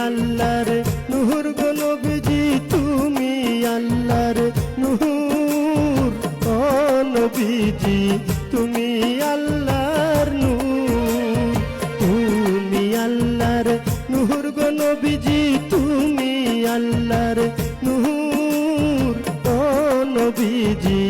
আল্লাহর নূর গো নবীজি তুমি আল্লাহর নূর ও নবীজি তুমি আল্লাহর নূর তুমি আল্লাহর নূর গো নবীজি তুমি আল্লাহর নূর ও নবীজি